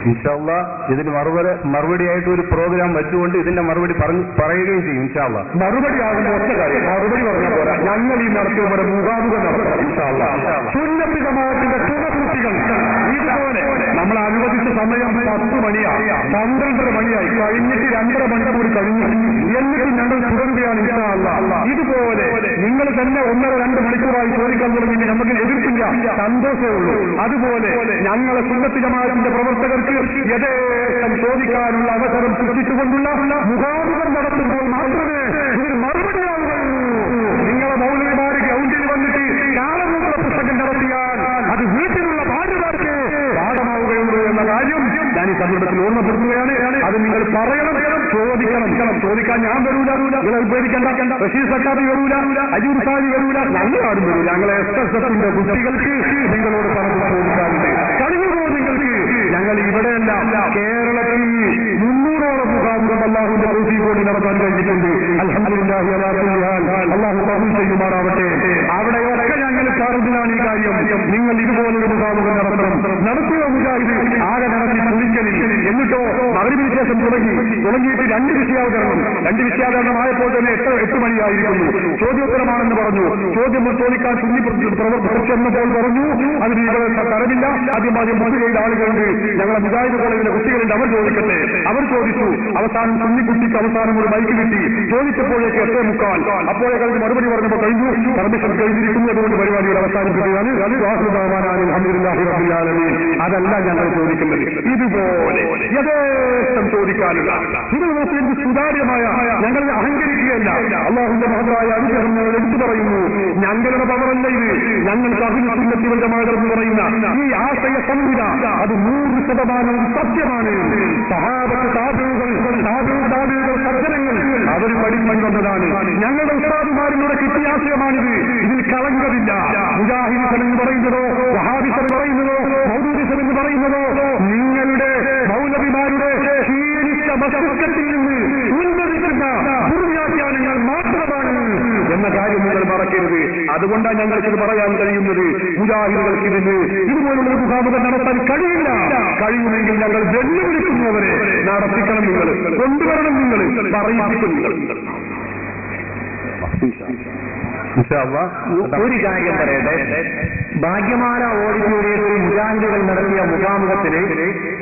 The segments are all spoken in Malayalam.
ഇൻഷാല്ലാ ഇതിന് മറുപടിയായിട്ട് ഒരു പ്രോഗ്രാം വെച്ചുകൊണ്ട് ഇതിന്റെ മറുപടി പറയുകയും ചെയ്യും. ഇൻഷാല്ലാ മറുപടി ആകുന്ന ഒറ്റ കാര്യം മറുപടി പറഞ്ഞ പോലെ ഞങ്ങൾ ഈ നടത്തിയ പോലെ മുഖാമുഖം നടത്തണം. ഇൻഷാല്ലാ സുന്നത്ത് ജമാഅത്തിന്റെ സുഹൃത്തുക്കൾ ഇതുപോലെ നമ്മൾ അനുവദിച്ച സമയം 10 മണിയായി 12 മണിയായി കഴിഞ്ഞിട്ട് 2.5 മണിക്കൂർ കഴിഞ്ഞു. എന്നിട്ട് ഞങ്ങൾ തുടരുകയാണ്. ഇൻഷാല്ലാ ഇതുപോലെ നിങ്ങൾ തന്നെ 1-2 മണിക്കൂറായി ചോദിക്കാൻ തുടങ്ങി നമുക്ക് എതിർപ്പില്ല, സന്തോഷമേ ഉള്ളൂ. അതുപോലെ ഞങ്ങളെ സുന്നത്ത് ജമാഅത്തിന്റെ പ്രവർത്തകർക്ക് യഥേഷ്ടം ചോദിക്കാനുള്ള അവസരം സൃഷ്ടിച്ചുകൊണ്ടുള്ള മുഖാമുഖം നടത്തുമ്പോൾ മാത്രമേ ഇതിന് മറുപടിയാവുകയുള്ളൂ. നിങ്ങളെ മൗലവിമാര് ഗ്രൗണ്ടിൽ വന്നിട്ട് കാലമൂത്ര പുസ്തകം നടത്തിയാൽ അത് വീട്ടിലുള്ള ഭാര്യമാർക്ക് പാഠമാവുകയുള്ളൂ എന്ന കാര്യം ഞാൻ ഈ സന്ദർഭത്തിൽ ഓർമ്മപ്പെടുത്തുകയാണ്. അത് നിങ്ങൾ പറയണം, ചോദിക്കാൻ ഞാൻ വരൂല, നിങ്ങൾ പേടിക്കണ്ട. റഷീദ് സക്കാബി വരൂല, അജൂർ സാജി വരൂല, ഞങ്ങളാരും വരൂല. ഞങ്ങളെ SSFന്റെ കുട്ടികൾക്ക് നിങ്ങളോട് പറഞ്ഞു ചോദിക്കാറുണ്ട്. കഴിഞ്ഞുപോ നിങ്ങൾക്ക് ഞങ്ങൾ ഇവിടെയല്ല കേരളത്തിൽ 300ഓളം മുഖാമുഖം അല്ലാഹുവിന്റെ തൗഫീഖോട് നടത്താൻ കഴിഞ്ഞിട്ടുണ്ട്. അൽഹംദുലില്ലാഹി അലാ കുല്ലി ഹാൽ. അല്ലാഹു കബൂൽ ചെയ്യുമാറാവട്ടെ. അവിടെയൊക്കെ ഞങ്ങൾ പറഞ്ഞതാണ് ഈ കാര്യം. നിങ്ങൾ ഇതുപോലൊരു മുഖാമുഖം നടത്തുക. മുജാഹിദ് ആകെ നടത്തി കുളിക്കലിൽ. എന്നിട്ടോ മഗ്‌രിബിന് ശേഷം തുടങ്ങിയിട്ട് 2 വിഷയാവതരണമായപ്പോൾ തന്നെ 8 മണിയായിരിക്കുന്നു. ചോദ്യോത്തരമാണെന്ന് പറഞ്ഞു. ചോദ്യം ചോദിക്കാൻ സുന്നി പ്രവർത്തകർ പറഞ്ഞു അതിന് ഇവിടെ തരവില്ല. ആദ്യം മുസ്ലിം ആളുകളുണ്ട്, ഞങ്ങളെ മുജാഹിദ് കോളേജിലെ കുട്ടികളുണ്ട്, അവർ ചോദിക്കട്ടെ. അവർ ചോദിച്ചു. അവസാനം സുന്നി കുട്ടിക്ക് അവസാനം ഒരു ബൈക്ക് കിട്ടി. ചോദിച്ചപ്പോഴേക്ക് 8:45. അപ്പോഴേക്ക് മറുപടി പറഞ്ഞപ്പോൾ കഴിഞ്ഞു, പെർമിഷൻ കഴിഞ്ഞിരിക്കുന്നു. അതുകൊണ്ട് പരിപാടികൾ അവസാനിപ്പിക്കുകയാണ്. അൽഹംദുലില്ലാഹി റബ്ബിൽ ആലമീൻ. അതല്ല ഞങ്ങൾ ചോദിക്കുന്നത്. ഇതുപോലെ യഥേഷ്ടം ചോദിക്കാനുള്ള ഇത് മുസ്ലിംസ് സുതാര്യമായ ഞങ്ങൾ അഹങ്കരിക്കുകയല്ല. അല്ലാഹുവിന്റെ മഹത്തായ അനുഗ്രഹം ഞങ്ങൾ എടുത്തു പറയുന്നു. ഞങ്ങളുടെ പവറല്ല ഇത്. ഞങ്ങൾ അഹ്ലുസുന്നത്തി വൽ ജമാഅത്ത് എന്ന് പറയുന്ന ഈ ആശയ സംഹിത അത് 100% സത്യമാണ്. സഹാബത്ത് താബിഈകൾ സജ്ജനങ്ങൾ അവർ പഠിക്കാൻ വന്നതാണ്. ഞങ്ങളുടെ ഉസ്താദുമാരിലൂടെ കിട്ടിയ ആശയമാണിത്. ഇതിൽ കളങ്കമില്ല. മുജാഹിദ് എന്ന് പറയുന്നതോ വഹാബിസം പറയുന്നതോ മൗദൂദിസം എന്ന് പറയുന്നതോ നിങ്ങളുടെ മൗലവിമാരുടെ ക്ഷീണിച്ച മസ്തിഷ്കത്തിൽ നിന്ന് ഉത്ഭവിക്കുന്ന ദുർവ്യാഖ്യാനങ്ങൾ മാത്രമാണ് എന്ന കാര്യം നിങ്ങൾ മറക്കരുത്. അതുകൊണ്ടാണ് ഞങ്ങൾക്കിത് പറയാൻ കഴിയുന്നത്. മുജാഹിദുകൾക്ക് ഇതുപോലുള്ള മുഖാമുഖം നടത്താൻ കഴിയില്ല. കഴിയുമെങ്കിൽ ഞങ്ങൾ വെല്ലുവിളിക്കുന്നവരെ നടത്തിക്കണം. നിങ്ങൾ കൊണ്ടുവരണം. നിങ്ങൾ പറയിപ്പിക്കും. ഒരു കാര്യം പറയട്ടെ. ഭാഗ്യമാല ഓഡിറ്റോറിയത്തിൽ മുജാഹിദുകൾ നടത്തിയ മുഖാമുഖത്തിന്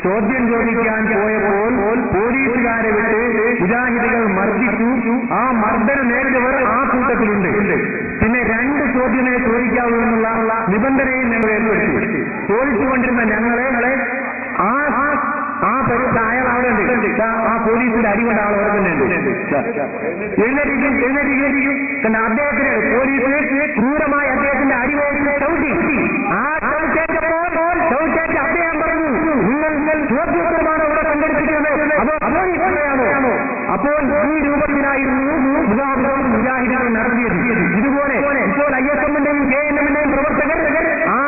ചോദ്യം ചോദിക്കാൻ പോയപ്പോൾ പോലീസുകാരെ വിട്ട് മുജാഹിദുകൾ മർദ്ദിച്ചു. ആ മർദ്ദനം നേരിട്ടവർ ആ കൂട്ടത്തിലുണ്ട്. പിന്നെ 2 ചോദ്യമേ ചോദിക്കാവൂ എന്നുള്ള നിബന്ധനയും ഞങ്ങൾ ഏർപ്പെടുത്തി. ചോദിച്ചുകൊണ്ടിരുന്ന ഞങ്ങളെ അയാൾ അവിടെ ഉണ്ട്. ആ പോലീസിന്റെ അടികൊണ്ട ആൾ ഓർക്കുന്നുണ്ട്. എഴുന്നേറ്റിരിക്കും. കാരണം അദ്ദേഹത്തിന് പോലീസ് ക്രൂരമായി അദ്ദേഹത്തിന്റെ അടിവേദിനെ ചവിട്ടി. ആ ചവിട്ടേറ്റ അദ്ദേഹം പറഞ്ഞു, നിങ്ങൾ ചോദ്യോത്തരമാണ് ഇവിടെ സംഘടിപ്പിക്കുന്നത്. അപ്പോൾ ഈ രൂപത്തിലായിരുന്നു മുജാഹിദുകൾ നടത്തിയത്. ഇതുപോലെ ഇപ്പോൾ ISM-ന്റെയും KNM-ന്റെയും പ്രവർത്തകർ ആ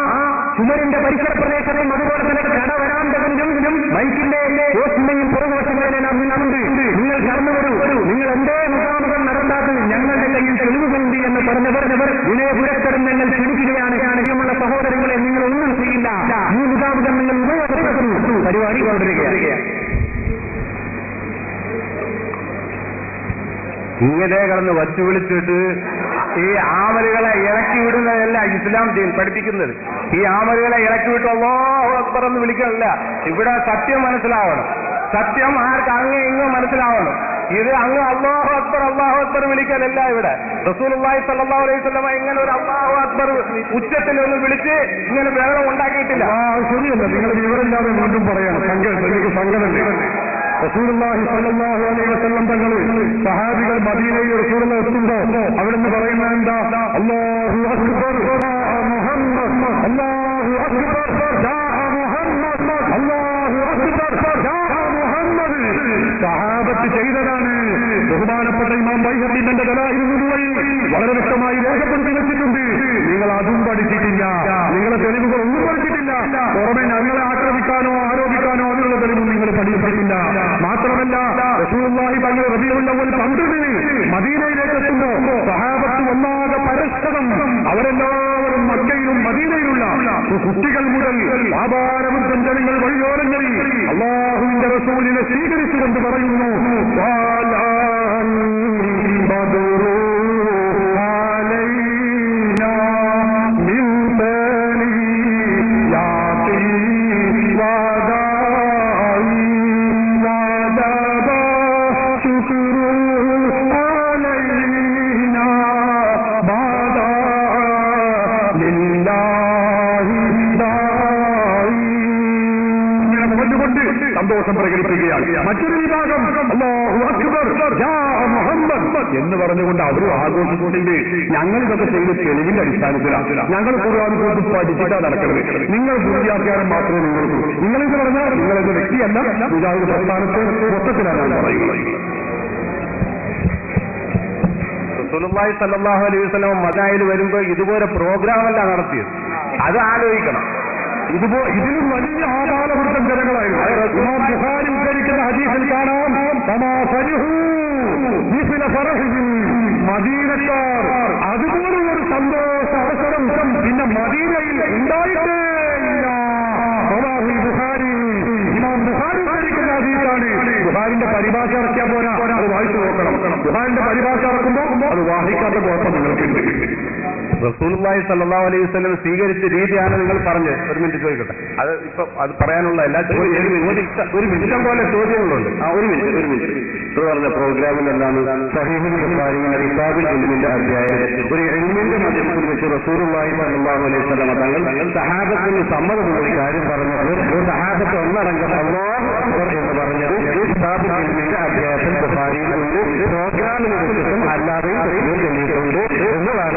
ചുമരിന്റെ പരിസര പ്രദേശത്തും അതുപോലെ തന്നെ കടവരാന്തകളിലും ബൈക്കിന്റെ പോസ്റ്റിന്റെയും പുറകുവശങ്ങളിലുണ്ട്. നിങ്ങൾ കടന്നു വരൂ. നിങ്ങൾ എന്തേ മുഖാമുഖം നടത്താത്തത്? ഞങ്ങളുടെ കയ്യിൽ തെളിവുകളുണ്ട് എന്ന് പറഞ്ഞവർ വിനയപുരസ്സരം ഞങ്ങൾ ക്ഷണിക്കുകയാണ്. പ്രിയമുള്ള സഹോദരങ്ങളെ, നിങ്ങൾ ഒന്നും ചെയ്യില്ല. ഈ മുഖാമുഖം നിങ്ങൾ ഉപയോഗപ്പെടുത്തുന്നു. പരിപാടി കൊണ്ടിരിക്കുകയാണ്. ഇങ്ങനെ കിടന്ന് വച്ചു വിളിച്ചിട്ട് ഈ ആമലുകളെ ഇറക്കി വിടുന്നതല്ല ഇസ്ലാം പഠിപ്പിക്കുന്നത്. ഈ ആമലുകളെ ഇറക്കി വിട്ട് അല്ലാഹു അക്ബർ എന്ന് വിളിക്കണല്ല. ഇവിടെ സത്യം മനസ്സിലാവണം. സത്യം ആർക്ക് അങ്ങ് ഇങ്ങ് മനസ്സിലാവണം. ഇത് അങ്ങ് അല്ലാഹു അക്ബർ വിളിക്കലല്ല. ഇവിടെ റസൂലുള്ളാഹി സ്വല്ലല്ലാഹു അലൈഹി വസല്ലം ഇങ്ങനെ ഒരു അല്ലാഹു അക്ബർ ഉച്ചത്തിൽ ഒന്ന് വിളിച്ച് ഇങ്ങനെ ബഹളം ഉണ്ടാക്കിയിട്ടില്ല. ശരിയല്ല. നിങ്ങൾ വിവരമില്ലാതെ വീണ്ടും പറയണം. സംഘടന റസൂലുള്ളാഹി സ്വല്ലല്ലാഹു അലൈഹി വസല്ലം തങ്ങൾ സഹാബികൾ മദീനയിൽ റസൂലുള്ളാഹി എത്തുമ്പോ അവിടുന്ന് പറയുന്നത് എന്താ? അല്ലാഹു അക്ബർ മുഹമ്മദ്, അല്ലാഹു അക്ബർ മുഹമ്മദ്, അല്ലാഹു അക്ബർ മുഹമ്മദ്. സഹാബത്ത് ചെയ്തതാണ്. ബഹുമാനപ്പെട്ട ഇമാം ബൈഹഖി തന്റെ ദലായിലുൽ നുബുവയിൽ വളരെ വ്യക്തമായി രേഖപ്പെടുത്തി വെച്ചിട്ടുണ്ട്. നിങ്ങൾ അതും പഠിച്ചിട്ടില്ല. നിങ്ങളെ തെളിവുകൾ ഒന്നും പഠിച്ചിട്ടില്ല. പുറമെ ഞങ്ങളെ ആക്രമിക്കാനോ ആരോപിക്കാനോ അതിനുള്ള തെളിവും നിങ്ങൾ പഠിച്ചിട്ടില്ല. മാത്രമല്ല റസൂലുള്ളാഹി തങ്ങൾ റബീഉൽ അവ്വൽ 12 മദീനയിലേക്ക് എത്തുമ്പോ സഹാബത്ത് ഒന്നാകെ പരസ്പരം അവരെല്ലാവരും മക്കയിലും മദീനയിലുള്ള കുട്ടികൾ മുതൽ വ്യാപാരവൃദ്ധം ജനങ്ങൾ വഴിയോരങ്ങളിൽ റസൂലിനെ സ്വീകരിച്ചുകൊണ്ട് പറയുന്നു സന്തോഷം പ്രകടിപ്പിക്കുകയാണ്. മറ്റൊരു വിഭാഗം അല്ലാഹു അക്ബർ യാ മുഹമ്മദ് എന്ന് പറഞ്ഞുകൊണ്ട് അവരും ആഘോഷിച്ചിട്ടുണ്ട്. ഞങ്ങൾ ഇതൊക്കെ ചെയ്ത് തെളിവിന്റെ അടിസ്ഥാനത്തിലാണ്. ഞങ്ങൾ ഖുർആൻ കൊണ്ട് പഠിച്ചിട്ടാണ് നടക്കുന്നത്. നിങ്ങൾ ദുര്യാഖ്യാനം മാത്രമേ നിങ്ങളിത് പറഞ്ഞാൽ നിങ്ങളെന്ന വ്യക്തിയല്ല, മുജാഹിദ് പ്രസ്ഥാനത്ത് മൊത്തത്തിലാണ് പറയുന്നത്. റസൂലുള്ളാഹി സ്വല്ലല്ലാഹു അലൈഹി വസല്ലം മദീനയിൽ വരുമ്പോൾ ഇതുപോലെ പ്രോഗ്രാമല്ല നടത്തിയത്. അത് ആലോചിക്കണം. ഇതിലും വലിയ ആപാലവൃത്തം ജനങ്ങളായിരുന്നു. ഇമാം ബുഖാരി ഉദ്ധരിക്കുന്ന ഹദീസിൽ കാണാം മദീനക്കാർ അതുപോലൊരു സന്തോഷ അവസരം പിന്നെ മദീനയിൽ ഉണ്ടായിട്ടേ ഇല്ല. ബുഖാരി ഇമാം ബുഖാരി ഉദ്ധരിക്കുന്ന ഹദീസാണ്. ബുഖാരിന്റെ പരിഭാഷ ഇറക്കിയാൽ പോരാ, അത് വായിച്ചു നോക്കണം. ബുഖാരിന്റെ പരിഭാഷ ഇറക്കുമ്പോൾ അത് വായിക്കാത്ത കുഴപ്പം നിങ്ങൾക്കുണ്ട്. റസൂലുള്ളാഹി സ്വല്ലല്ലാഹു അലൈഹി വസല്ലം സ്വീകരിച്ച രീതിയാണ് നിങ്ങൾ പറഞ്ഞത്. ഒരു മിനിറ്റ് ചോദിക്കട്ടെ. അത് ഇപ്പൊ അത് പറയാനുള്ള എല്ലാ ഒരു മിനിറ്റം പോലെ ചോദ്യങ്ങളുണ്ട്. ഒരു മിനിറ്റ് പറഞ്ഞ പ്രോഗ്രാമിൽ എന്താണ് സഹീഹുൽ ബുഖാരിയിലെ കിതാബുൽ ഇൽമിന്റെ അധ്യായം ഒരു ഇൽമിന്റെ മധ്യത്തിൽ വെച്ച് റസൂലുള്ളാഹി സ്വല്ലല്ലാഹു അലൈഹി വസല്ലം തങ്ങൾ സഹാബത്തിന് സമ്മതമുള്ള കാര്യം പറഞ്ഞപ്പോൾ സഹാബത്ത് ഒന്നടങ്കം അല്ലാഹു അക്ബർ എന്ന് പറഞ്ഞത് കിതാബുൽ ഇൽമിന്റെ അധ്യായത്തിൽ ബുഖാരിയിൽ പ്രോഗ്രാമിനെ കുറിച്ചും അല്ലാതെയും തെളിയിട്ടുണ്ട് എന്നതാണ്